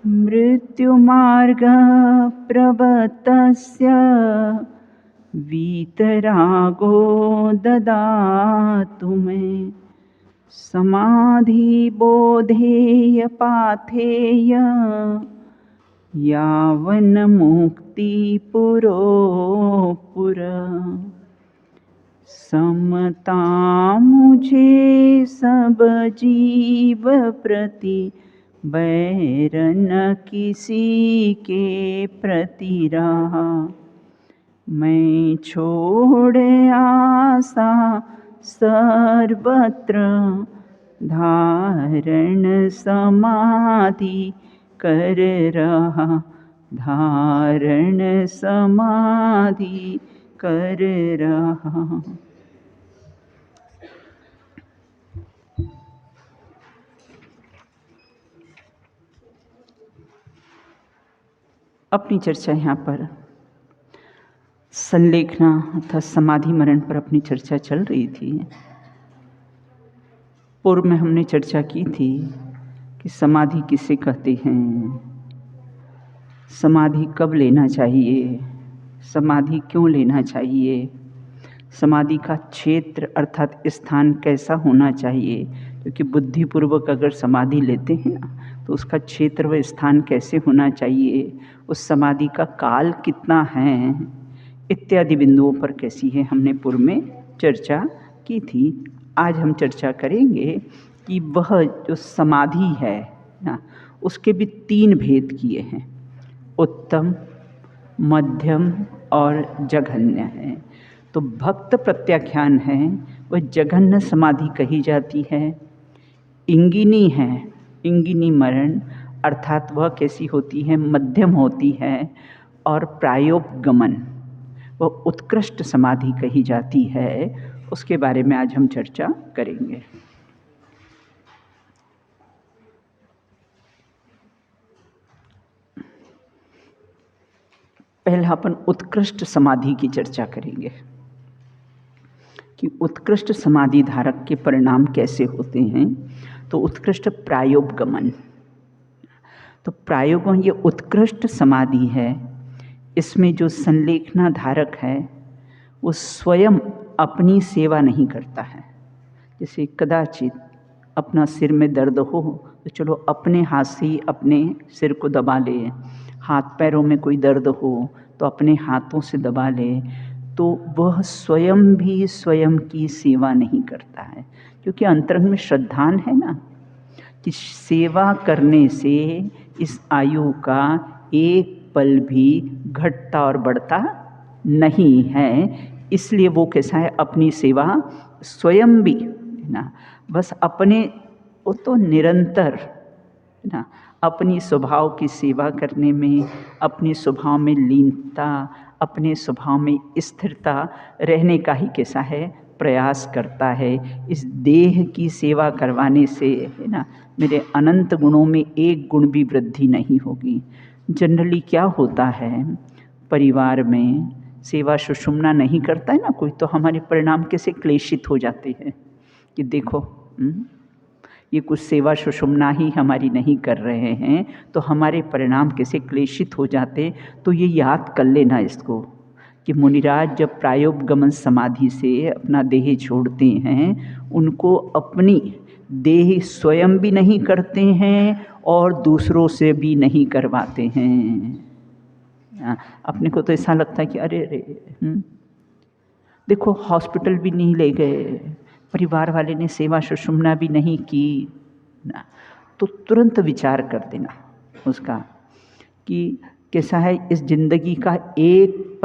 मृत्युमार्गः प्रवतस्य वीतरागो ददातु मे समाधिबोधेय पाथेय यावन्मुक्तिपुरो पुर समता मुझे सब जीव प्रति बैर न किसी के प्रति रहा। मैं छोड़ आशा सर्वत्र धारण समाधि कर रहा, धारण समाधि कर रहा। अपनी चर्चा यहाँ पर संलेखना अर्थात समाधि मरण पर अपनी चर्चा चल रही थी। पूर्व में हमने चर्चा की थी कि समाधि किसे कहते हैं, समाधि कब लेना चाहिए, समाधि क्यों लेना चाहिए, समाधि का क्षेत्र अर्थात स्थान कैसा होना चाहिए। क्योंकि बुद्धिपूर्वक अगर समाधि लेते हैं ना तो उसका क्षेत्र व स्थान कैसे होना चाहिए, उस समाधि का काल कितना है, इत्यादि बिंदुओं पर कैसी है, हमने पूर्व में चर्चा की थी। आज हम चर्चा करेंगे कि वह जो समाधि है ना उसके भी 3 भेद किए हैं, उत्तम, मध्यम और जघन्य है। तो भक्त प्रत्याख्यान है वह जघन्य समाधि कही जाती है। इंगिनी है, इंगिनी मरण अर्थात वह कैसी होती है, मध्यम होती है। और प्रायोपगमन वह उत्कृष्ट समाधि कही जाती है। उसके बारे में आज हम चर्चा करेंगे। पहला अपन उत्कृष्ट समाधि की चर्चा करेंगे कि उत्कृष्ट समाधि धारक के परिणाम कैसे होते हैं। तो उत्कृष्ट प्रायोपगमन, तो प्रायोगमन ये उत्कृष्ट समाधि है। इसमें जो संलेखना धारक है वो स्वयं अपनी सेवा नहीं करता है। जैसे कदाचित अपना सिर में दर्द हो तो चलो अपने हाथ से ही अपने सिर को दबा ले, हाथ पैरों में कोई दर्द हो तो अपने हाथों से दबा ले, तो वह स्वयं भी स्वयं की सेवा नहीं करता है। क्योंकि अंतरंग में श्रद्धान है ना कि सेवा करने से इस आयु का एक पल भी घटता और बढ़ता नहीं है। इसलिए वो कैसा है, अपनी सेवा स्वयं भी ना बस अपने, वो तो निरंतर ना अपनी स्वभाव की सेवा करने में, अपने स्वभाव में लीनता, अपने स्वभाव में स्थिरता रहने का ही कैसा है, प्रयास करता है। इस देह की सेवा करवाने से है ना मेरे अनंत गुणों में एक गुण भी वृद्धि नहीं होगी। जनरली क्या होता है, परिवार में सेवा सुषुम्ना नहीं करता है ना कोई, तो हमारे परिणाम कैसे क्लेशित हो जाते हैं कि देखो ये कुछ सेवा सुषुम्ना ही हमारी नहीं कर रहे हैं, तो हमारे परिणाम कैसे क्लेशित हो जाते। तो ये याद कर लेना इसको कि मुनिराज जब प्रायोपगमन समाधि से अपना देह छोड़ते हैं, उनको अपनी देह स्वयं भी नहीं करते हैं और दूसरों से भी नहीं करवाते हैं। अपने को तो ऐसा लगता है कि अरे अरे देखो हॉस्पिटल भी नहीं ले गए, परिवार वाले ने सेवा सुषुम्ना भी नहीं की ना, तो तुरंत विचार कर देना उसका कि कैसा है, इस जिंदगी का एक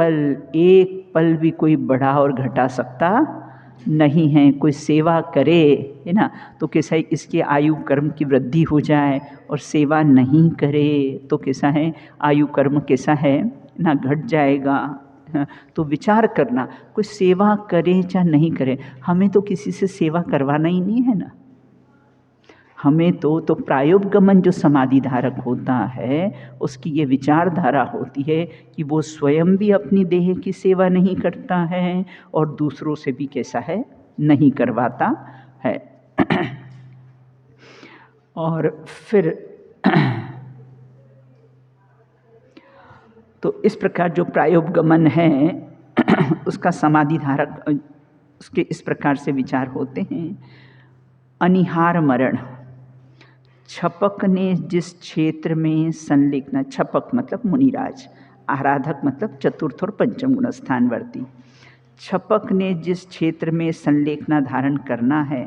पल भी कोई बढ़ा और घटा सकता नहीं है। कोई सेवा करे है ना तो कैसा है, इसके आयु कर्म की वृद्धि हो जाए, और सेवा नहीं करे तो कैसा है, आयु कर्म कैसा है ना घट जाएगा। तो विचार करना, कोई सेवा करे चाहे नहीं करे, हमें तो किसी से सेवा करवाना ही नहीं है ना। हमें तो प्रायोपगमन जो समाधि धारक होता है उसकी ये विचारधारा होती है कि वो स्वयं भी अपनी देह की सेवा नहीं करता है और दूसरों से भी कैसा है, नहीं करवाता है। और फिर तो इस प्रकार जो प्रायोपगमन है उसका समाधि धारक उसके इस प्रकार से विचार होते हैं। अनिहार मरण, छपक ने जिस क्षेत्र में संलिग्न, छपक मतलब मुनिराज, आराधक मतलब चतुर्थ और पंचम गुण स्थानवर्ती, छपक ने जिस क्षेत्र में संलेखना धारण करना है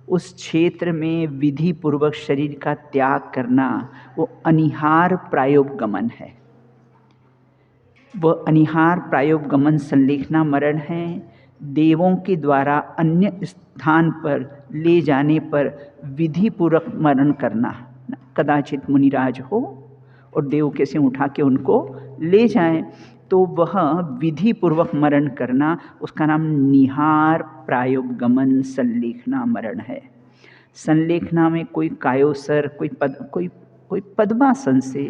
उस क्षेत्र में विधि पूर्वक शरीर का त्याग करना वो अनिहार प्रायोपगमन है। वह अनिहार प्रायोपगमन संलेखना मरण है। देवों के द्वारा अन्य स्थान पर ले जाने पर विधि पूर्वक मरण करना, कदाचित मुनिराज हो और देव कैसे उठा के उनको ले जाएं तो वह विधि पूर्वक मरण करना, उसका नाम निहार प्रायोपगमन संलेखना मरण है। संलेखना में कोई कायोसर, कोई पद्मासन से,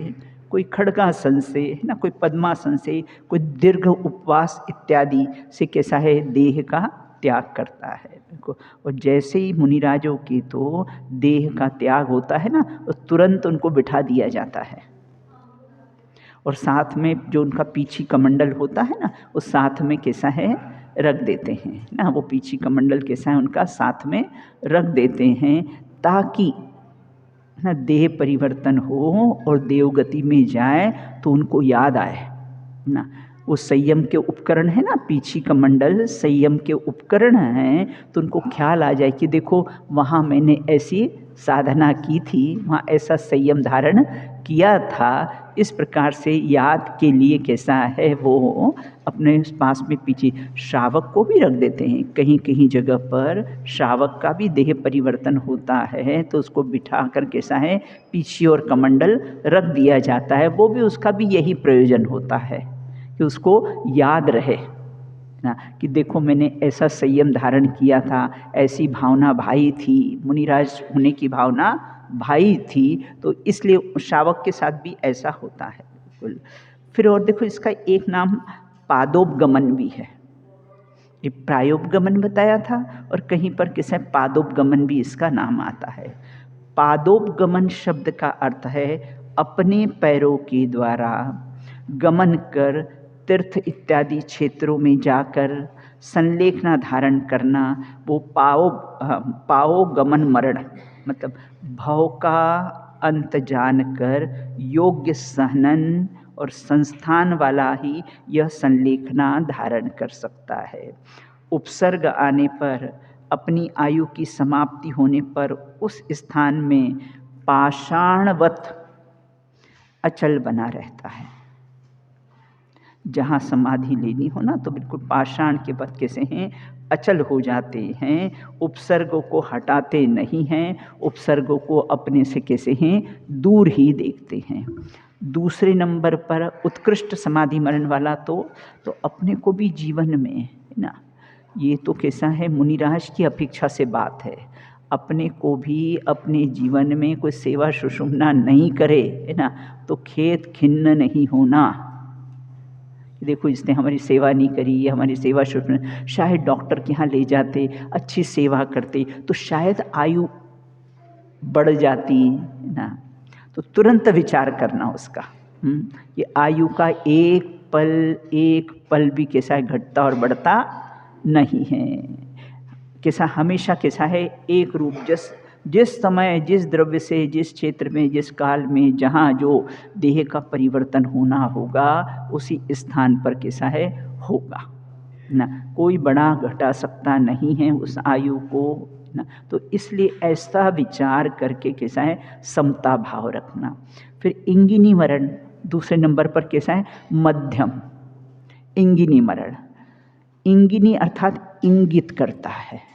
कोई खड़गासन से, है ना, कोई पद्मासन से, कोई दीर्घ उपवास इत्यादि से कैसा है देह का त्याग करता है। और जैसे ही मुनिराजों की तो देह का त्याग होता है ना, तो तुरंत उनको बिठा दिया जाता है और साथ में जो उनका पीछी कमंडल होता है ना, उस साथ में कैसा है रख देते हैं ना, वो पीछी कमंडल कैसा है उनका साथ में रख देते हैं ताकि ना देह परिवर्तन हो और देवगति में जाए तो उनको याद आए ना। वो संयम के उपकरण है ना, पीछी कमंडल संयम के उपकरण हैं, तो उनको ख्याल आ जाए कि देखो वहाँ मैंने ऐसी साधना की थी, वहाँ ऐसा संयम धारण किया था। इस प्रकार से याद के लिए कैसा है वो अपने पास में पीछे श्रावक को भी रख देते हैं। कहीं कहीं जगह पर श्रावक का भी देह परिवर्तन होता है तो उसको बिठा कर कैसा है पीछे और कमंडल रख दिया जाता है। वो भी उसका भी यही प्रयोजन होता है कि उसको याद रहे ना कि देखो मैंने ऐसा संयम धारण किया था, ऐसी भावना भाई थी, मुनिराज होने की भावना भाई थी, तो इसलिए श्रावक के साथ भी ऐसा होता है। बिल्कुल। फिर और देखो इसका एक नाम पादोपगमन भी है। ये प्रायोपगमन बताया था और कहीं पर किसी पादोपगमन भी इसका नाम आता है। पादोपगमन शब्द का अर्थ है अपने पैरों के द्वारा गमन कर तीर्थ इत्यादि क्षेत्रों में जाकर संलेखना धारण करना। वो पाओ गमन मरण मतलब भव का अंत जानकर योग्य सहनन और संस्थान वाला ही यह संलेखना धारण कर सकता है। उपसर्ग आने पर, अपनी आयु की समाप्ति होने पर उस स्थान में पाषाणवत अचल बना रहता है। जहाँ समाधि लेनी हो ना तो बिल्कुल पाषाण के पद कैसे हैं अचल हो जाते हैं, उपसर्गों को हटाते नहीं हैं, उपसर्गों को अपने से कैसे हैं दूर ही देखते हैं। दूसरे नंबर पर उत्कृष्ट समाधि मरण वाला तो अपने को भी जीवन में है ना, ये तो कैसा है मुनिराज की अपेक्षा से बात है, अपने को भी अपने जीवन में कोई सेवा सुषुम्ना नहीं करे है ना तो खेत खिन्न नहीं होना। देखो इसने हमारी सेवा नहीं करी, ये हमारी सेवा सुषुम्ना, शायद डॉक्टर के यहाँ ले जाते, अच्छी सेवा करते तो शायद आयु बढ़ जाती ना, तो तुरंत विचार करना उसका। ये आयु का एक पल भी कैसा है घटता और बढ़ता नहीं है, कैसा हमेशा कैसा है एक रूप। जिस समय जिस द्रव्य से जिस क्षेत्र में जिस काल में जहाँ जो देह का परिवर्तन होना होगा उसी स्थान पर कैसा है होगा ना, कोई बड़ा घटा सकता नहीं है उस आयु को ना। तो इसलिए ऐसा विचार करके कैसा है समता भाव रखना। फिर इंगिनी मरण दूसरे नंबर पर कैसा है मध्यम इंगिनी मरण। इंगिनी अर्थात इंगित करता है,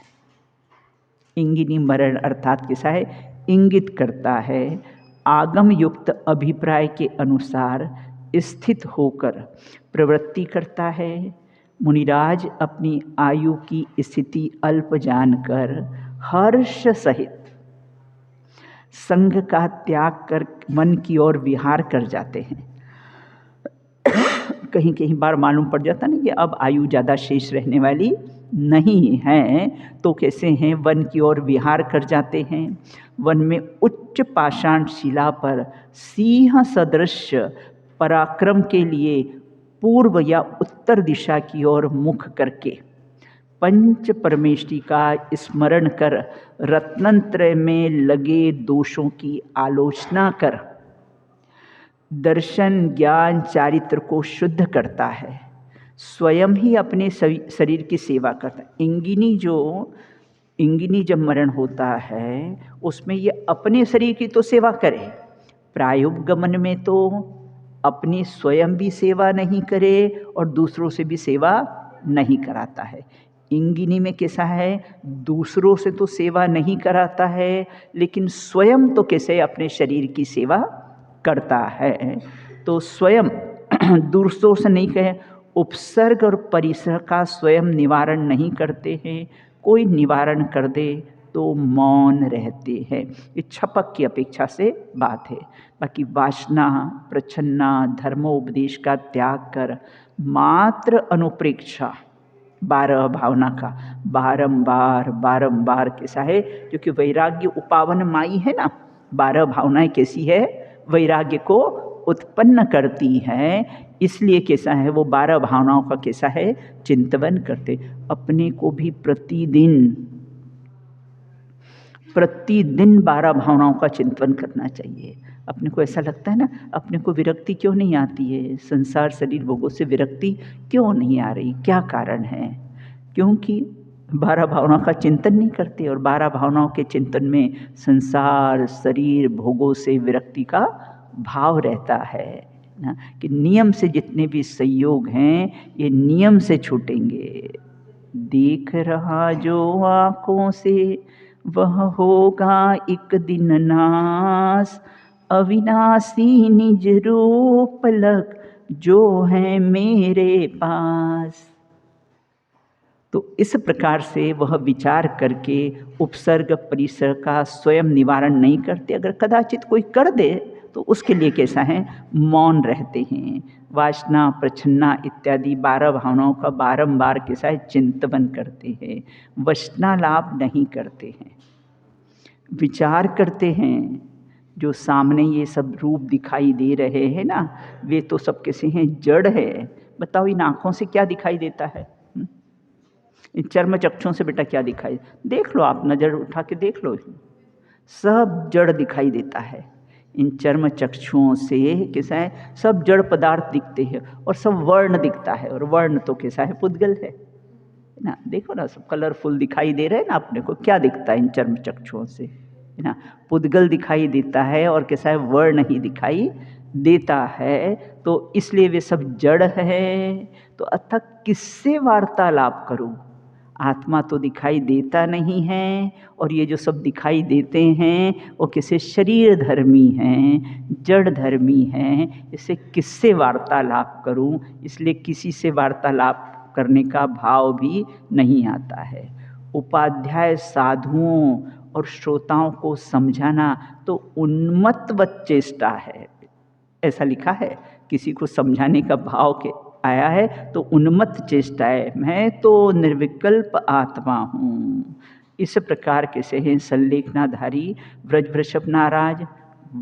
इंगिनी मरण अर्थात कैसा है इंगित करता है, आगम युक्त अभिप्राय के अनुसार स्थित होकर प्रवृत्ति करता है। मुनिराज अपनी आयु की स्थिति अल्प जानकर हर्ष सहित संग का त्याग कर मन की ओर विहार कर जाते हैं। कहीं कहीं बार मालूम पड़ जाता नहीं कि अब आयु ज़्यादा शेष रहने वाली नहीं है तो कैसे हैं, वन की ओर विहार कर जाते हैं। वन में उच्च पाषाण शिला पर सिंह सदृश पराक्रम के लिए पूर्व या उत्तर दिशा की ओर मुख करके पंच परमेष्टि का स्मरण कर रत्नत्रय में लगे दोषों की आलोचना कर दर्शन ज्ञान चारित्र को शुद्ध करता है, स्वयं ही अपने शरीर की सेवा करता है। इंगिनी जब मरण होता है उसमें ये अपने शरीर की तो सेवा करे, प्रायोपगमन में तो अपनी स्वयं भी सेवा नहीं करे और दूसरों से भी सेवा नहीं कराता है। इंगिनी में कैसा है, दूसरों से तो सेवा नहीं कराता है लेकिन स्वयं तो कैसे अपने शरीर की सेवा करता है। तो स्वयं दूसरों से नहीं कहे, उपसर्ग और परिसर का स्वयं निवारण नहीं करते हैं, कोई निवारण कर दे तो मौन रहते हैं। ये छपक की अपेक्षा से बात है। बाकी वासना प्रच्छन्ना धर्मोपदेश का त्याग कर मात्र अनुप्रेक्षा 12 भावना का बारंबार बारंबार कैसा है, क्योंकि वैराग्य उपावन माई है ना, 12 भावनाएं कैसी है, वैराग्य को उत्पन्न करती हैं, इसलिए कैसा है वो 12 भावनाओं का कैसा है चिंतन करते। अपने को भी प्रतिदिन 12 भावनाओं का चिंतन करना चाहिए। अपने को ऐसा लगता है ना, अपने को विरक्ति क्यों नहीं आती है, संसार शरीर भोगों से विरक्ति क्यों नहीं आ रही, क्या कारण है? क्योंकि 12 भावनाओं का चिंतन नहीं करते, और 12 भावनाओं के चिंतन में संसार शरीर भोगों से विरक्ति का भाव रहता है ना, कि नियम से जितने भी संयोग हैं ये नियम से छूटेंगे। देख रहा जो आँखों से वह होगा एक दिन नाश, अविनाशी निज रूप लग जो है मेरे पास। तो इस प्रकार से वह विचार करके उपसर्ग परिसर का स्वयं निवारण नहीं करते। अगर कदाचित कोई कर दे तो उसके लिए कैसा है, मौन रहते हैं। वासना प्रच्छन्ना इत्यादि 12 भावनाओं का बारंबार कैसा है चिंतन करते हैं, वसना लाभ नहीं करते हैं, विचार करते हैं। जो सामने ये सब रूप दिखाई दे रहे हैं ना, वे तो सब कैसे हैं, जड़ है। बताओ इन आँखों से क्या दिखाई देता है, इन चर्म चक्षुओं से बेटा क्या दिखाई, देख लो आप, नज़र उठा के देख लो, सब जड़ दिखाई देता है। इन चर्म चक्षुओं से कैसा है, सब जड़ पदार्थ दिखते हैं और सब वर्ण दिखता है, और वर्ण तो कैसा है, पुद्गल है ना। देखो ना, सब कलरफुल दिखाई दे रहे हैं ना, अपने को क्या दिखता है इन चर्म चक्षुओं से, है ना, पुद्गल दिखाई देता है और कैसा है, वर्ण ही दिखाई देता है। तो इसलिए वे सब जड़ है। तो अतः किससे वार्तालाप करूं, आत्मा तो दिखाई देता नहीं है, और ये जो सब दिखाई देते हैं वो किसी शरीर धर्मी हैं, जड़ धर्मी हैं, इससे किससे वार्तालाप करूं। इसलिए किसी से वार्तालाप करने का भाव भी नहीं आता है। उपाध्याय साधुओं और श्रोताओं को समझाना तो उन्मत्त चेष्टा है, ऐसा लिखा है। किसी को समझाने का भाव के आया है तो उन्मत्त चेष्टा है, मैं तो निर्विकल्प आत्मा हूँ। इस प्रकार के से हैं संलेखनाधारी व्रज वृषभ नाराज,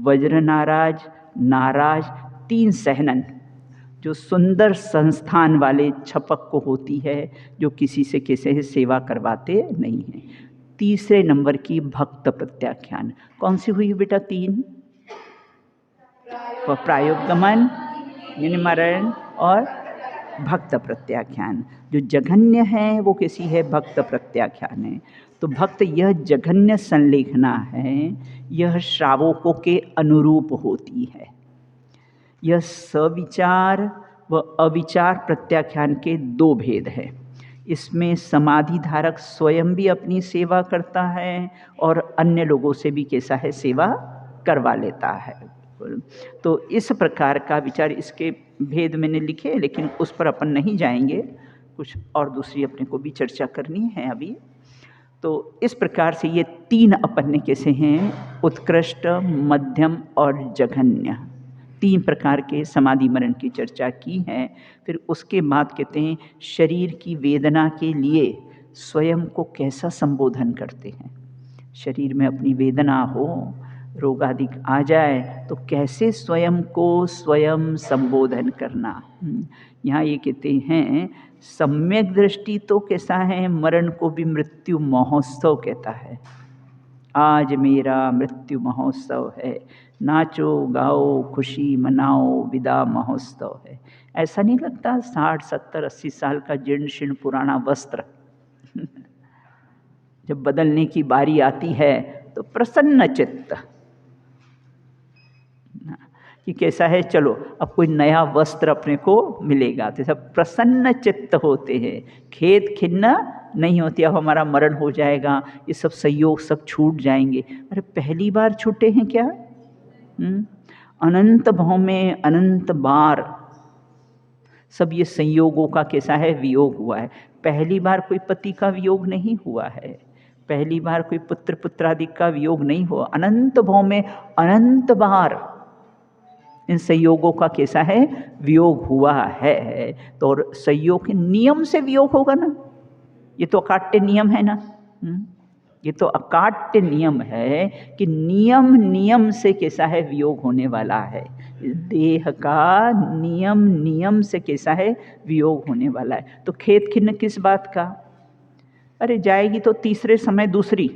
वज्र नाराज, नाराज, 3 सहनन, जो सुंदर संस्थान वाले छपक को होती है, जो किसी से कैसे सेवा करवाते नहीं हैं। तीसरे नंबर की भक्त प्रत्याख्यान, कौन सी हुई बेटा, 3, प्रायोपगमन, निमरण और भक्त प्रत्याख्यान। जो जघन्य है वो कैसी है, भक्त प्रत्याख्यान है। तो भक्त यह जघन्य संलेखना है, यह श्रावकों के अनुरूप होती है। यह सविचार व अविचार प्रत्याख्यान के 2 भेद हैं। इसमें समाधि धारक स्वयं भी अपनी सेवा करता है और अन्य लोगों से भी कैसा है, सेवा करवा लेता है। तो इस प्रकार का विचार, इसके भेद मैंने लिखे लेकिन उस पर अपन नहीं जाएंगे, कुछ और दूसरी अपने को भी चर्चा करनी है अभी। तो इस प्रकार से ये 3 अपन ने कैसे हैं, उत्कृष्ट, मध्यम और जघन्य, 3 प्रकार के समाधि मरण की चर्चा की है। फिर उसके बाद कहते हैं शरीर की वेदना के लिए स्वयं को कैसा संबोधन करते हैं। शरीर में अपनी वेदना हो, रोग आदि आ जाए तो कैसे स्वयं को स्वयं संबोधन करना। यहाँ ये कहते हैं सम्यक दृष्टि तो कैसा है, मरण को भी मृत्यु महोत्सव कहता है। आज मेरा मृत्यु महोत्सव है, नाचो गाओ खुशी मनाओ विदा महोत्सव है। ऐसा नहीं लगता 60 70 80 साल का जीर्ण शीर्ण पुराना वस्त्र जब बदलने की बारी आती है तो प्रसन्न चित्त कि कैसा है, चलो अब कोई नया वस्त्र अपने को मिलेगा तो सब प्रसन्न चित्त होते हैं, खेद खिन्न नहीं होती अब हमारा मरण हो जाएगा, ये सब संयोग सब छूट जाएंगे। अरे पहली बार छूटे हैं क्या? अनंत भाव में अनंत बार सब ये संयोगों का कैसा है वियोग हुआ है। पहली बार कोई पति का वियोग नहीं हुआ है, पहली बार कोई पुत्र पुत्रादि का वियोग नहीं हुआ। अनंत भाव में अनंत बार इन संयोगों का कैसा है वियोग हुआ है। तो और संयोग के नियम से वियोग होगा ना, ये तो अकाट्य नियम है ना। ये तो अकाट्य नियम है कि नियम से कैसा है वियोग होने वाला है। देह का नियम से कैसा है वियोग होने वाला है। तो खेद खिन्न किस बात का? अरे जाएगी तो तीसरे समय दूसरी।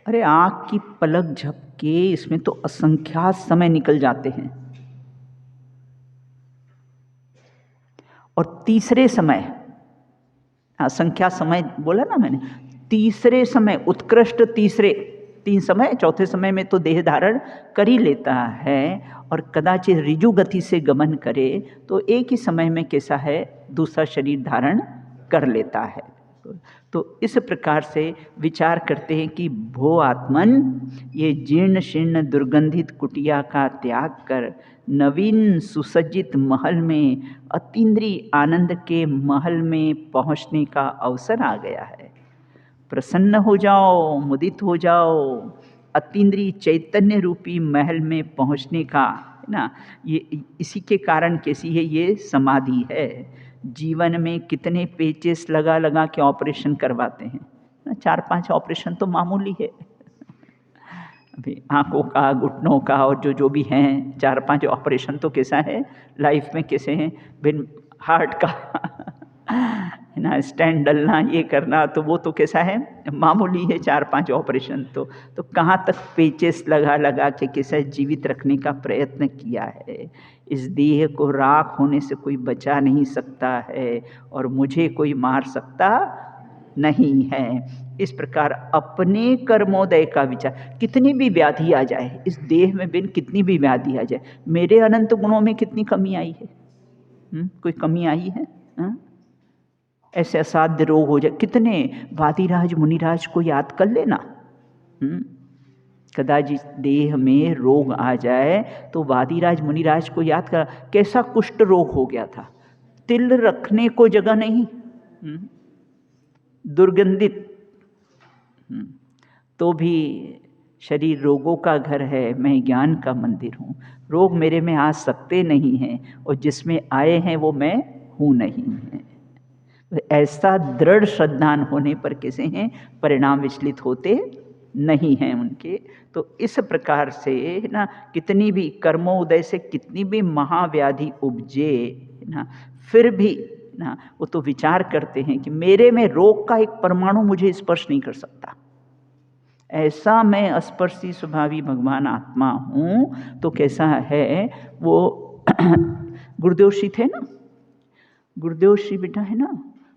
अरे आँख की पलक झपके इसमें तो असंख्यात समय निकल जाते हैं। और तीसरे समय, असंख्यात समय बोला ना मैंने, तीसरे समय उत्कृष्ट तीसरे, 3 समय, चौथे समय में तो देह धारण कर ही लेता है और कदाचित ऋजु गति से गमन करे तो एक ही समय में कैसा है दूसरा शरीर धारण कर लेता है। तो इस प्रकार से विचार करते हैं कि भो आत्मन, ये जीर्ण शीर्ण दुर्गंधित कुटिया का त्याग कर नवीन सुसज्जित महल में अतीन्द्रिय आनंद के महल में पहुंचने का अवसर आ गया है। प्रसन्न हो जाओ, मुदित हो जाओ, अतीन्द्रिय चैतन्य रूपी महल में पहुंचने का, है ना। ये इसी के कारण कैसी है ये समाधि है। जीवन में कितने पेचेस लगा लगा के ऑपरेशन करवाते हैं, 4-5 ऑपरेशन तो मामूली है। अभी आँखों का, घुटनों का और जो भी हैं 4-5 ऑपरेशन तो कैसा है लाइफ में कैसे हैं, बिन हार्ट का है ना, स्टैंड डलना, ये करना, तो वो तो कैसा है मामूली है 4-5 ऑपरेशन। तो कहाँ तक पेचेस लगा लगा के कैसा जीवित रखने का प्रयत्न किया है। इस देह को राख होने से कोई बचा नहीं सकता है और मुझे कोई मार सकता नहीं है। इस प्रकार अपने कर्मोदय का विचार, कितनी भी व्याधि आ जाए इस देह में, बिन कितनी भी व्याधि आ जाए, मेरे अनंत गुणों में कितनी कमी आई है, कोई कमी आई है? ऐसे असाध्य रोग हो जाए, कितने वादिराज मुनिराज को याद कर लेना। कदाचित देह में रोग आ जाए तो वादिराज मुनिराज को याद कर, कैसा कुष्ठ रोग हो गया था, तिल रखने को जगह नहीं, दुर्गंधित, तो भी शरीर रोगों का घर है, मैं ज्ञान का मंदिर हूँ। रोग मेरे में आ सकते नहीं हैं और जिसमें आए हैं वो मैं हूँ नहीं है। ऐसा दृढ़ श्रद्धान होने पर कैसे हैं परिणाम विचलित होते नहीं हैं उनके। तो इस प्रकार से ना कितनी भी कर्मोदय से कितनी भी महाव्याधि उपजे ना, फिर भी ना वो तो विचार करते हैं कि मेरे में रोग का एक परमाणु मुझे स्पर्श नहीं कर सकता। ऐसा मैं अस्पर्शी स्वभावी भगवान आत्मा हूँ। तो कैसा है वो गुरुदेव श्री थे ना, गुरुदेव श्री बेटा है ना,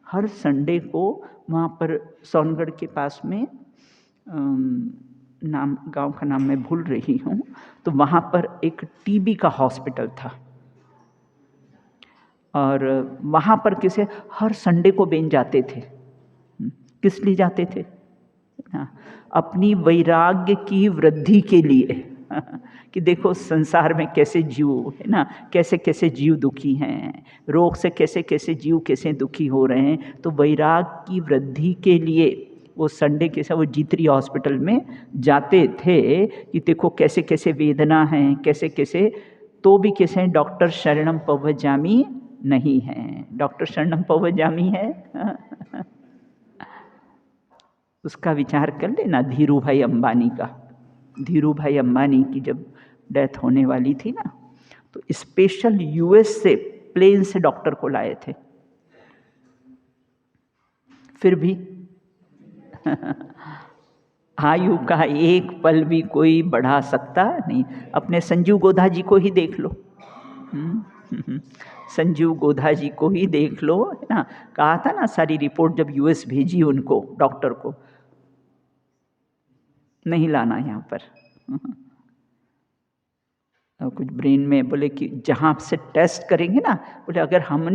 हर संडे को वहाँ पर सोनगढ़ के पास में नाम, गांव का नाम मैं भूल रही हूँ, तो वहाँ पर एक टीबी का हॉस्पिटल था और वहाँ पर किसे हर संडे को बेन जाते थे। किस लिए जाते थे? अपनी वैराग्य की वृद्धि के लिए कि देखो संसार में कैसे जीव है ना, कैसे कैसे जीव दुखी हैं, रोग से कैसे कैसे जीव कैसे दुखी हो रहे हैं। तो वैराग्य की वृद्धि के लिए वो संडे कैसे वो जीतरी हॉस्पिटल में जाते थे कि देखो कैसे कैसे वेदना है, कैसे कैसे, तो भी कैसे डॉक्टर शरणम पवजामी नहीं है। डॉक्टर शरणम पवजामी है, उसका विचार कर लेना। धीरू भाई अंबानी का, धीरू भाई अंबानी की जब डेथ होने वाली थी ना, तो स्पेशल यूएस से प्लेन से डॉक्टर को लाए थे, फिर भी आयु का एक पल भी कोई बढ़ा सकता नहीं। अपने संजीव गोधा जी को ही देख लो, संजीव गोधा जी को ही देख लो, है ना। कहा था ना, सारी रिपोर्ट जब यूएस भेजी उनको, डॉक्टर को, नहीं लाना यहाँ पर, कुछ ब्रेन में, बोले कि जहाँ से टेस्ट करेंगे ना, बोले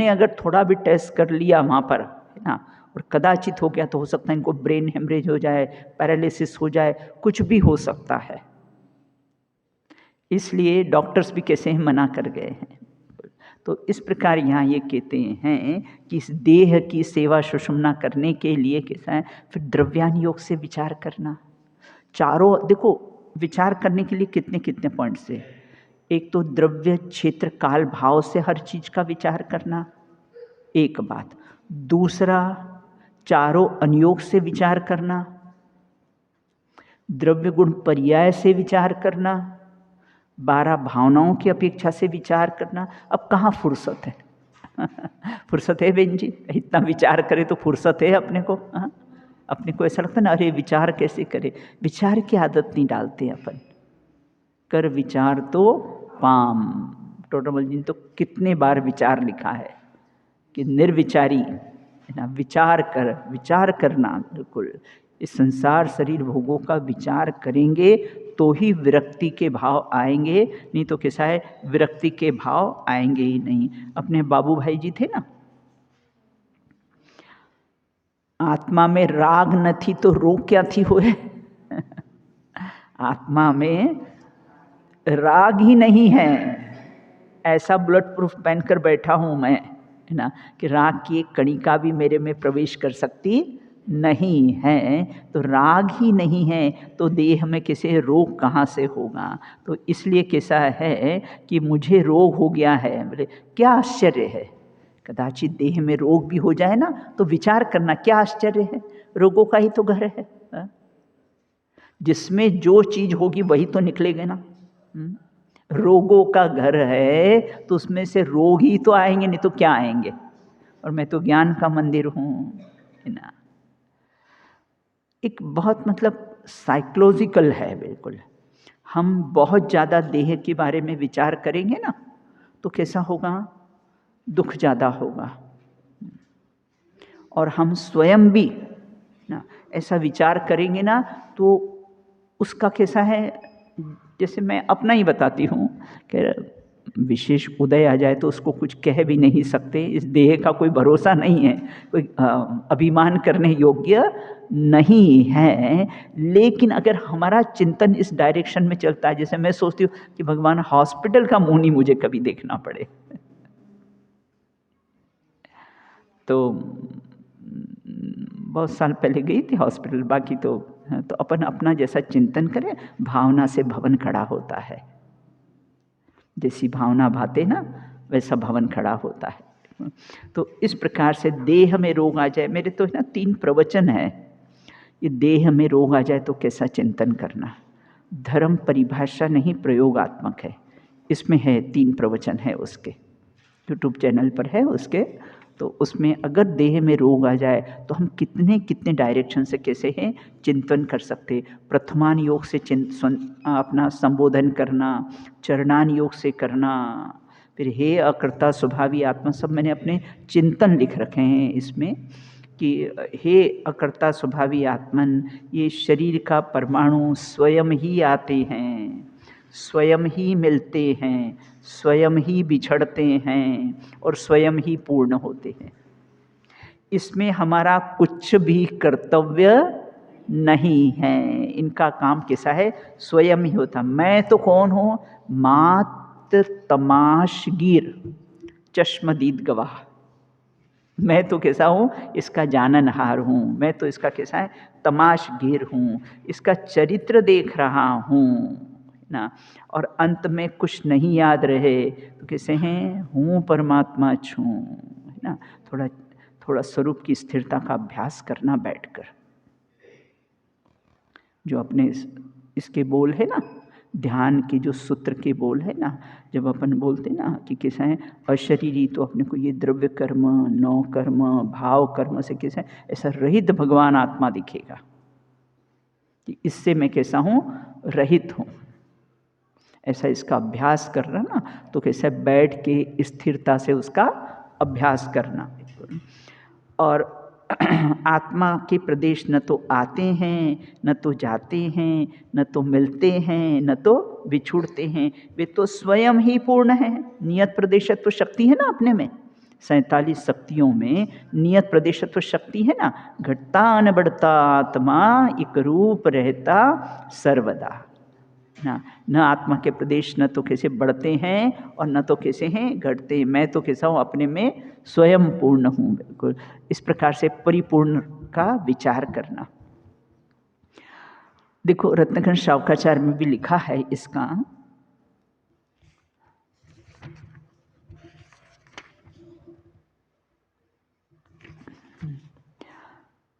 अगर थोड़ा भी टेस्ट कर लिया वहाँ पर, है ना, और कदाचित हो गया तो हो सकता है इनको ब्रेन हेमरेज हो जाए, पैरालिसिस हो जाए, कुछ भी हो सकता है। इसलिए डॉक्टर्स भी कैसे मना कर गए हैं। तो इस प्रकार यहाँ ये कहते हैं कि इस देह की सेवा सुषुम्ना करने के लिए कैसा है, फिर द्रव्यान योग से विचार करना। चारों देखो, विचार करने के लिए कितने कितने पॉइंट्स है। एक तो द्रव्य क्षेत्र काल भाव से हर चीज का विचार करना, एक बात। दूसरा, चारों अनुयोग से विचार करना, द्रव्य गुण पर्याय से विचार करना, 12 भावनाओं की अपेक्षा से विचार करना। अब कहाँ फुर्सत है फुर्सत है बेन जी, इतना विचार करे तो फुर्सत है अपने को। हाँ, अपने को ऐसा लगता है ना, अरे विचार कैसे करे, विचार की आदत नहीं डालते अपन। कर विचार तो पाम, टोटल जी ने तो कितने बार विचार लिखा है कि निर्विचारी, है ना, विचार कर, विचार करना। बिल्कुल इस संसार शरीर भोगों का विचार करेंगे तो ही विरक्ति के भाव आएंगे, नहीं तो कैसा है, विरक्ति के भाव आएंगे ही नहीं। अपने बाबू भाई जी थे ना, आत्मा में राग न थी तो रोग क्या थी होए आत्मा में राग ही नहीं है, ऐसा बुलेट प्रूफ पहनकर बैठा हूं मैं, है ना, कि राग की एक कणिका भी मेरे में प्रवेश कर सकती नहीं है। तो राग ही नहीं है तो देह में किसे रोग कहाँ से होगा। तो इसलिए कैसा है कि मुझे रोग हो गया है, बोले क्या आश्चर्य है, कदाचित देह में रोग भी हो जाए ना, तो विचार करना क्या आश्चर्य है, रोगों का ही तो घर है। जिसमें जो चीज होगी वही तो निकलेगा ना। रोगों का घर है तो उसमें से रोग ही तो आएंगे, नहीं तो क्या आएंगे। और मैं तो ज्ञान का मंदिर हूं, है ना। एक बहुत मतलब साइकोलॉजिकल है बिल्कुल। हम बहुत ज़्यादा देह के बारे में विचार करेंगे ना, तो कैसा होगा, दुख ज़्यादा होगा। और हम स्वयं भी ना ऐसा विचार करेंगे ना, तो उसका कैसा है, जैसे मैं अपना ही बताती हूँ कि विशेष उदय आ जाए तो उसको कुछ कह भी नहीं सकते, इस देह का कोई भरोसा नहीं है, कोई अभिमान करने योग्य नहीं है। लेकिन अगर हमारा चिंतन इस डायरेक्शन में चलता है, जैसे मैं सोचती हूँ कि भगवान हॉस्पिटल का मुंह नहीं मुझे कभी देखना पड़े, तो बहुत साल पहले गई थी हॉस्पिटल, बाकी तो अपन अपना जैसा चिंतन करें, भावना से भवन खड़ा होता है। जैसी भावना भाते ना, वैसा भवन खड़ा होता है। तो इस प्रकार से देह में रोग आ जाए, मेरे तो ना 3 प्रवचन है, ये देह में रोग आ जाए तो कैसा चिंतन करना। धर्म परिभाषा नहीं, प्रयोगात्मक है, इसमें है 3 प्रवचन है उसके, यूट्यूब चैनल पर है उसके। तो उसमें अगर देह में रोग आ जाए तो हम कितने कितने डायरेक्शन से कैसे हैं चिंतन कर सकते। प्रथमान योग से अपना संबोधन करना, चरणान योग से करना, फिर हे अकर्ता स्वभावी आत्मा, सब मैंने अपने चिंतन लिख रखे हैं इसमें कि हे अकर्ता स्वभावी आत्मन, ये शरीर का परमाणु स्वयं ही आते हैं, स्वयं ही मिलते हैं, स्वयं ही बिछड़ते हैं और स्वयं ही पूर्ण होते हैं। इसमें हमारा कुछ भी कर्तव्य नहीं है, इनका काम कैसा है, स्वयं ही होता। मैं तो कौन हूँ, मात्र तमाशगीर चश्मदीद गवाह। मैं तो कैसा हूँ, इसका जाननहार हूँ, मैं तो इसका कैसा है, तमाशगीर हूँ, इसका चरित्र देख रहा हूँ। ना, और अंत में कुछ नहीं याद रहे तो कैसे हैं, हूँ परमात्मा छूँ, है ना। थोड़ा थोड़ा स्वरूप की स्थिरता का अभ्यास करना बैठकर। जो अपने इसके बोल है ना, ध्यान के जो सूत्र के बोल है ना, जब अपन बोलते ना कि कैसा है अशरीरी, तो अपने को ये द्रव्य कर्म, नौ कर्म, भाव कर्म से कैसा है, ऐसा रहित भगवान आत्मा दिखेगा कि इससे मैं कैसा हूँ, रहित हूँ। ऐसा इसका अभ्यास करना ना, तो कैसे बैठ के स्थिरता से उसका अभ्यास करना। और आत्मा के प्रदेश न तो आते हैं, न तो जाते हैं, न तो मिलते हैं, न तो बिछुड़ते हैं, वे तो स्वयं ही पूर्ण है। नियत प्रदेशत्व शक्ति है ना अपने में, 47 शक्तियों में नियत प्रदेशत्व शक्ति है ना। घटता न बढ़ता आत्मा, एक रूप रहता सर्वदा ना। न आत्मा के प्रदेश न तो कैसे बढ़ते हैं और न तो कैसे हैं घटते हैं। मैं तो कैसा हूँ, अपने में स्वयं पूर्ण हूँ, बिल्कुल। इस प्रकार से परिपूर्ण का विचार करना। देखो रत्नखंड शावकाचार्य में भी लिखा है इसका,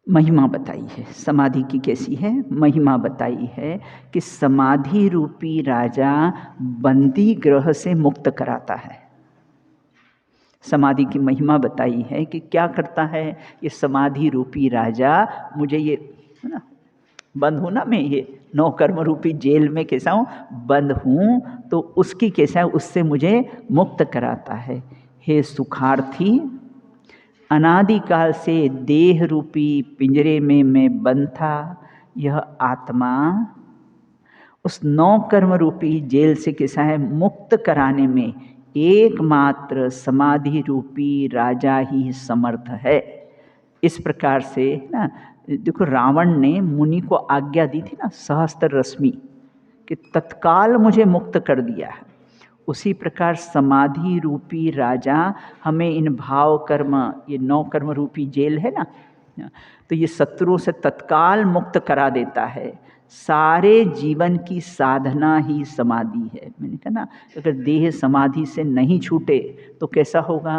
महिमा बताई है समाधि की। कैसी है महिमा बताई है कि समाधि रूपी राजा बंदी ग्रह से मुक्त कराता है। समाधि की महिमा बताई है कि क्या करता है ये समाधि रूपी राजा। मुझे ये है ना, बंद हूँ ना मैं, ये 9 कर्म रूपी जेल में कैसा हूँ, बंद हूँ, तो उसकी कैसा है, उससे मुझे मुक्त कराता है। हे सुखार्थी, अनादिकाल से देह रूपी पिंजरे में मैं बंद था। यह आत्मा उस 9 कर्म रूपी जेल से कैसा है, मुक्त कराने में एकमात्र समाधि रूपी राजा ही समर्थ है। इस प्रकार से ना, देखो रावण ने मुनि को आज्ञा दी थी ना, सहस्त्र रश्मि, कि तत्काल मुझे मुक्त कर दिया है। उसी प्रकार समाधि रूपी राजा हमें इन भाव कर्म, ये 9 कर्म रूपी जेल है ना, तो ये शत्रुओं से तत्काल मुक्त करा देता है। सारे जीवन की साधना ही समाधि है। मैंने कहा ना, अगर देह समाधि से नहीं छूटे तो कैसा होगा,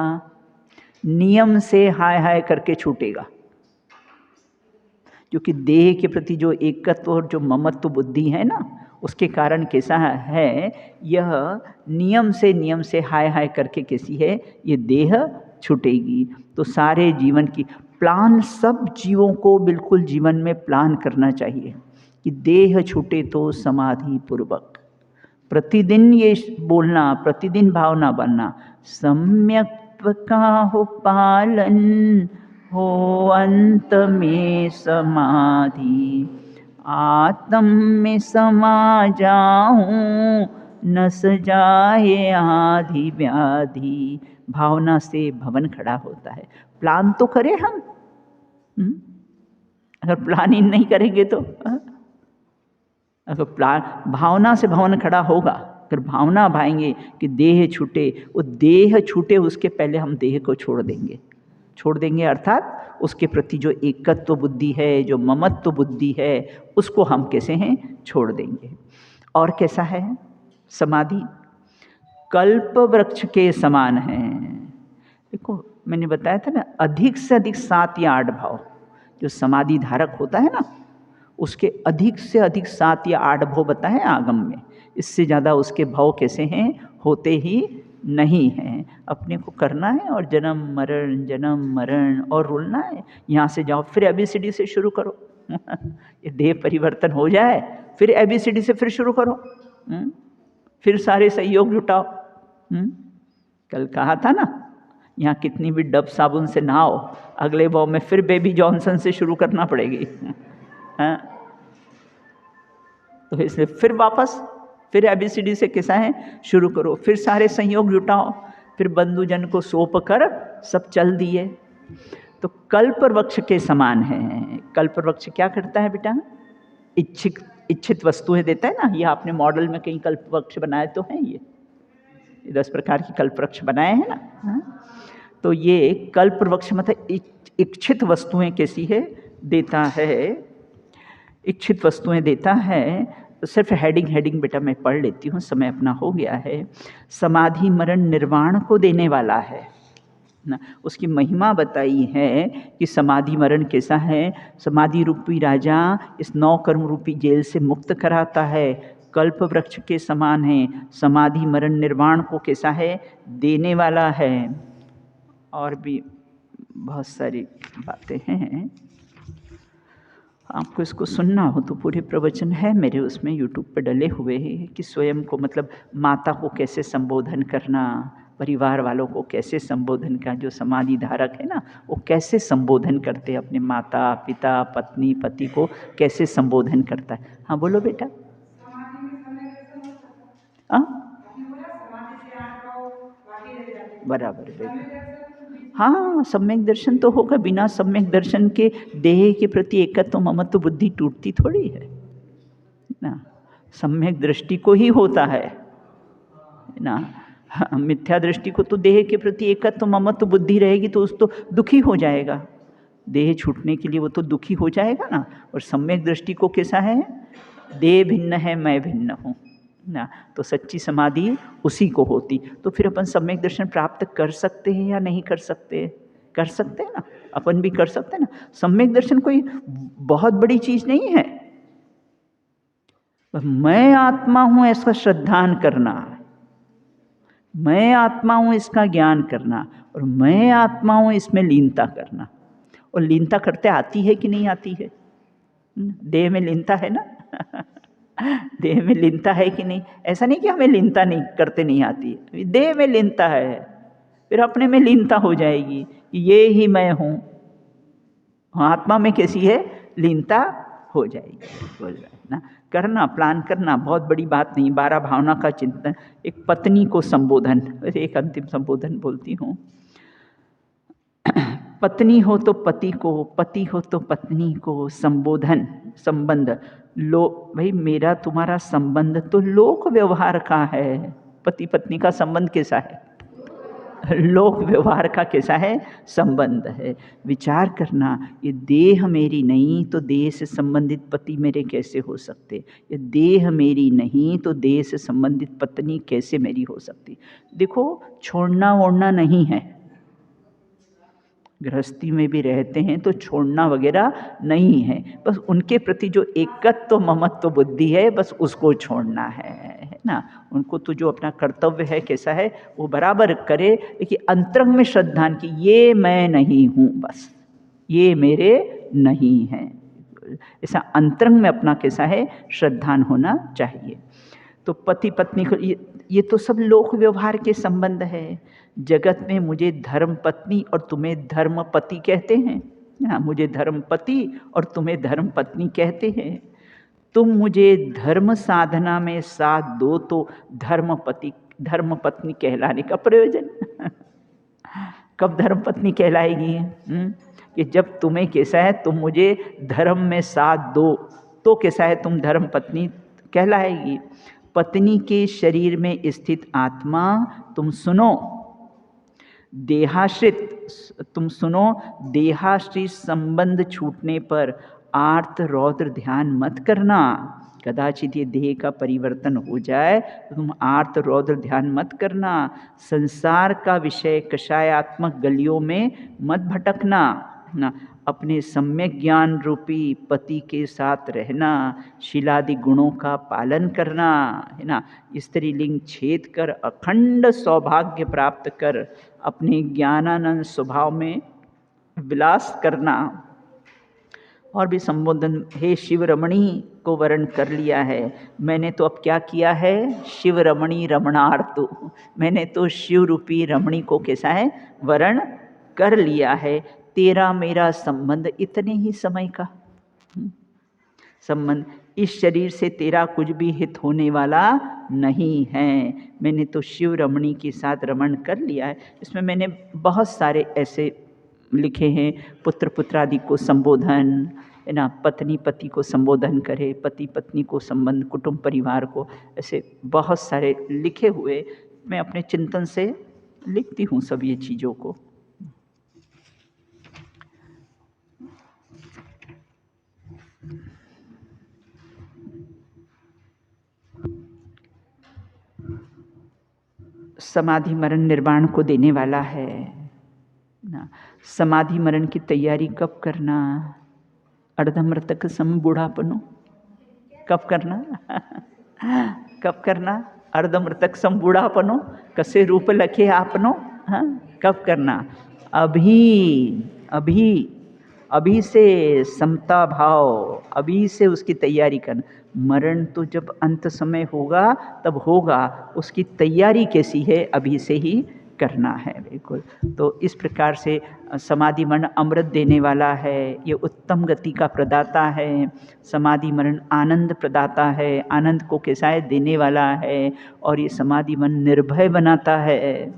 नियम से हाय हाय करके छूटेगा। क्योंकि देह के प्रति जो एकत्व और जो ममत्व बुद्धि है ना, उसके कारण कैसा है, यह नियम से हाय हाय करके कैसी है, ये देह छूटेगी। तो सारे जीवन की प्लान, सब जीवों को बिल्कुल जीवन में प्लान करना चाहिए कि देह छूटे तो समाधि पूर्वक। प्रतिदिन ये बोलना, प्रतिदिन भावना बनना, सम्यक का हो पालन हो अंत में समाधि, आत्म में समा जाऊं नस जाए आधि व्याधि। भावना से भवन खड़ा होता है। प्लान तो करें हम, अगर प्लान ही नहीं करेंगे तो, अगर प्लान, भावना से भवन खड़ा होगा। अगर भावना भाएंगे कि देह छूटे, वो देह छूटे उसके पहले हम देह को छोड़ देंगे, अर्थात उसके प्रति जो एकत्व बुद्धि है, जो ममत्व बुद्धि है, उसको हम कैसे हैं, छोड़ देंगे। और कैसा है समाधि, कल्प वृक्ष के समान है। देखो मैंने बताया था ना, अधिक से अधिक 7 या 8 भाव जो समाधि धारक होता है ना, उसके अधिक से अधिक 7 या 8 भाव बताए आगम में। इससे ज़्यादा उसके भाव कैसे हैं, होते ही नहीं हैं। अपने को करना है और जन्म मरण और रुलना है। यहाँ से जाओ फिर ABCD से शुरू करो ये देह परिवर्तन हो जाए, फिर ABCD से फिर शुरू करो, फिर सारे सहयोग जुटाओ। कल कहा था ना, यहाँ कितनी भी डब साबुन से नहाओ, अगले भाव में फिर बेबी जॉनसन से शुरू करना पड़ेगी। हाँ, तो इसलिए फिर वापस फिर ABCD से कैसा है शुरू करो, फिर सारे संयोग जुटाओ, फिर बंधुजन को सौंप कर सब चल दिए। तो कल्प वृक्ष के समान है। कल्प वृक्ष क्या करता है बेटा, इच्छित वस्तुएं देता है ना। ये आपने मॉडल में कहीं कल्प वृक्ष बनाए तो हैं, ये 10 प्रकार की कल्प वृक्ष बनाए हैं ना। हाँ? तो ये कल्प वृक्ष मतलब इच्छित वस्तुएं कैसी है, देता है, इच्छित वस्तुएं देता है। सिर्फ हेडिंग बेटा मैं पढ़ लेती हूँ, समय अपना हो गया है। समाधि मरण निर्वाण को देने वाला है ना, उसकी महिमा बताई है कि समाधि मरण कैसा है। समाधि रूपी राजा इस 9 कर्म रूपी जेल से मुक्त कराता है, कल्प वृक्ष के समान है। समाधि मरण निर्वाण को कैसा है, देने वाला है। और भी बहुत सारी बातें हैं, आपको इसको सुनना हो तो पूरे प्रवचन है मेरे उसमें यूट्यूब पे डले हुए हैं कि स्वयं को मतलब माता को कैसे संबोधन करना, परिवार वालों को कैसे संबोधन का, जो समाधि धारक है ना वो कैसे संबोधन करते हैं अपने माता पिता पत्नी पति को कैसे संबोधन करता है। हाँ बोलो बेटा। बराबर बेटा। हाँ सम्यक दर्शन तो होगा, बिना सम्यक दर्शन के देह के प्रति एकत्व ममत्व बुद्धि टूटती थोड़ी है ना। सम्यक दृष्टि को ही होता है ना। मिथ्या दृष्टि को तो देह के प्रति एकत्व ममत्व बुद्धि रहेगी तो उस तो दुखी हो जाएगा, देह छूटने के लिए वो तो दुखी हो जाएगा ना। और सम्यक दृष्टि को कैसा है, देह भिन्न है मैं भिन्न हूँ ना, तो सच्ची समाधि उसी को होती। तो फिर अपन सम्यक दर्शन प्राप्त कर सकते हैं या नहीं कर सकते, कर सकते हैं ना, अपन भी कर सकते हैं ना। सम्यक दर्शन कोई बहुत बड़ी चीज नहीं है, मैं आत्मा हूं ऐसा श्रद्धान करना, मैं आत्मा हूं इसका ज्ञान करना, और मैं आत्मा हूं इसमें लीनता करना। और लीनता करते आती है कि नहीं आती है, देह में लीनता है ना देह में लीनता है कि नहीं, ऐसा नहीं कि हमें लीनता नहीं करते नहीं आती है, देह में लीनता है, फिर अपने में लीनता हो जाएगी ये ही मैं हूं। आत्मा में कैसी है, लीनता हो जाएगी ना। करना प्लान करना बहुत बड़ी बात नहीं। 12 भावना का चिंतन, एक पत्नी को संबोधन, एक अंतिम संबोधन बोलती हूँ। पत्नी हो तो पति को, पति हो तो पत्नी को संबोधन संबंध लो भाई, मेरा तुम्हारा संबंध तो लोक व्यवहार का है। पति पत्नी का संबंध कैसा है, लोक व्यवहार का कैसा है संबंध है। विचार करना, ये देह मेरी नहीं तो देह से संबंधित पति मेरे कैसे हो सकते, ये देह मेरी नहीं तो देह से संबंधित पत्नी कैसे मेरी हो सकती। देखो छोड़ना वोड़ना नहीं है, गृहस्थी में भी रहते हैं तो छोड़ना वगैरह नहीं है, बस उनके प्रति जो एकत्व ममत्व बुद्धि है बस उसको छोड़ना है ना। उनको तो जो अपना कर्तव्य है कैसा है वो बराबर करे, लेकिन अंतरंग में श्रद्धान की ये मैं नहीं हूँ, बस ये मेरे नहीं है, ऐसा अंतरंग में अपना कैसा है श्रद्धान होना चाहिए। तो पति पत्नी को ये तो सब लोक व्यवहार के संबंध है। जगत में मुझे धर्म पत्नी और तुम्हें धर्म पति कहते हैं, हाँ मुझे धर्म पति और तुम्हें धर्म पत्नी कहते हैं। तुम मुझे धर्म साधना में साथ दो तो धर्म पति धर्म पत्नी कहलाने का प्रयोजन कब धर्म पत्नी कहलाएगी, कि जब तुम्हें कैसा है तुम मुझे धर्म में साथ दो तो कैसा है तुम धर्म पत्नी कहलाएगी। पत्नी के शरीर में स्थित आत्मा तुम सुनो, देहाश्रित तुम सुनो, देहाश्रित संबंध छूटने पर आर्त रौद्र ध्यान मत करना। कदाचित ये देह का परिवर्तन हो जाए तो तुम आर्त रौद्र ध्यान मत करना। संसार का विषय कषायात्मक गलियों में मत भटकना ना। अपने सम्यक ज्ञान रूपी पति के साथ रहना, शीलादि गुणों का पालन करना है ना। स्त्रीलिंग छेद कर अखंड सौभाग्य प्राप्त कर अपने ज्ञानानंद स्वभाव में विलास करना। और भी संबोधन, हे शिव रमणी को वर्ण कर लिया है मैंने, तो अब क्या किया है, शिव रमणी रमणार्थ, मैंने तो शिव रूपी रमणी को कैसा है वर्ण कर लिया है। तेरा मेरा संबंध इतने ही समय का संबंध, इस शरीर से तेरा कुछ भी हित होने वाला नहीं है। मैंने तो शिव रमणी के साथ रमण कर लिया है। इसमें मैंने बहुत सारे ऐसे लिखे हैं, पुत्र पुत्रादि को संबोधन है ना, पत्नी पति को संबोधन करे, पति पत्नी को संबंध, कुटुंब परिवार को, ऐसे बहुत सारे लिखे हुए मैं अपने चिंतन से लिखती हूँ सब ये चीज़ों को। समाधि मरण निर्वाण को देने वाला है ना। समाधि मरण की तैयारी कब करना? अर्धमृतक सम बूढ़ापनो कब करना? कब करना? अर्धमृतक सम बूढ़ापनो कसे रूप लखे आपनो। हाँ, कब करना? अभी अभी अभी से समता भाव, अभी से उसकी तैयारी करना। मरण तो जब अंत समय होगा तब होगा, उसकी तैयारी कैसी है अभी से ही करना है। बिल्कुल। तो इस प्रकार से समाधि मरण अमृत देने वाला है, ये उत्तम गति का प्रदाता है। समाधि मरण आनंद प्रदाता है, आनंद को कैसा है? देने वाला है। और ये समाधि मन निर्भय बनाता है।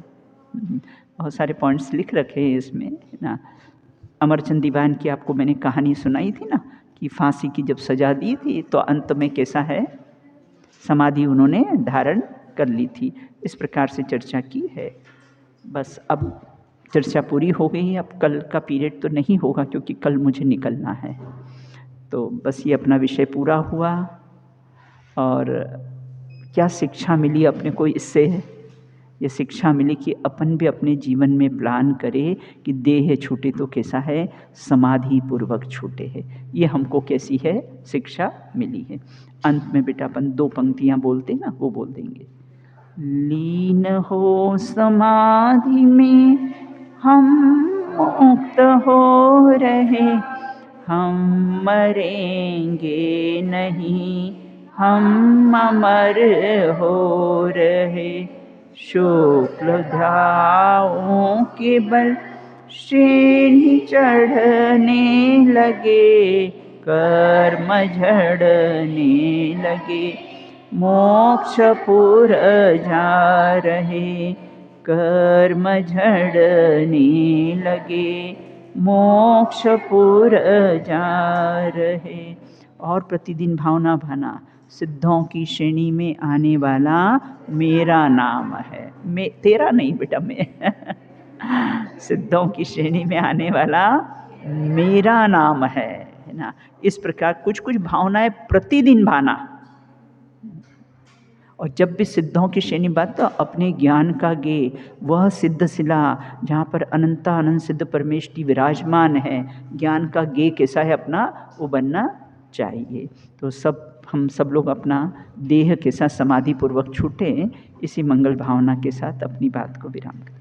बहुत सारे पॉइंट्स लिख रखे हैं इसमें ना। अमरचंद दीवान की आपको मैंने कहानी सुनाई थी ना, कि फांसी की जब सजा दी थी तो अंत में कैसा है? समाधि उन्होंने धारण कर ली थी। इस प्रकार से चर्चा की है। बस अब चर्चा पूरी हो गई। अब कल का पीरियड तो नहीं होगा क्योंकि कल मुझे निकलना है। तो बस ये अपना विषय पूरा हुआ। और क्या शिक्षा मिली अपने को इससे? ये शिक्षा मिली कि अपन भी अपने जीवन में प्लान करें कि देह छूटे तो कैसा है? समाधि पूर्वक छूटे है। ये हमको कैसी है? शिक्षा मिली है। अंत में बेटा अपन 2 पंक्तियाँ बोलते ना, वो बोल देंगे। लीन हो समाधि में हम मुक्त हो रहे, हम मरेंगे नहीं, हम अमर हो रहे। शुक्ल ध्याओं के बल श्रेणी चढ़ने लगे, कर्म झड़ने लगे, मोक्षपुर जा रहे, कर्म झड़ने लगे, मोक्षपुर जा रहे। और प्रतिदिन भावना भाना, सिद्धों की श्रेणी में आने वाला मेरा नाम है। तेरा नहीं बेटा, मैं सिद्धों की श्रेणी में आने वाला मेरा नाम है ना। इस प्रकार कुछ कुछ भावनाएं प्रतिदिन भाना। और जब भी सिद्धों की श्रेणी बात, तो अपने ज्ञान का गे वह सिद्ध शिला जहाँ पर अनंता अनंत सिद्ध परमेष्टि विराजमान है, ज्ञान का गे कैसा है अपना, वो बनना चाहिए। तो हम सब लोग अपना देह के साथ समाधि पूर्वक छूटे, इसी मंगल भावना के साथ अपनी बात को विराम करें।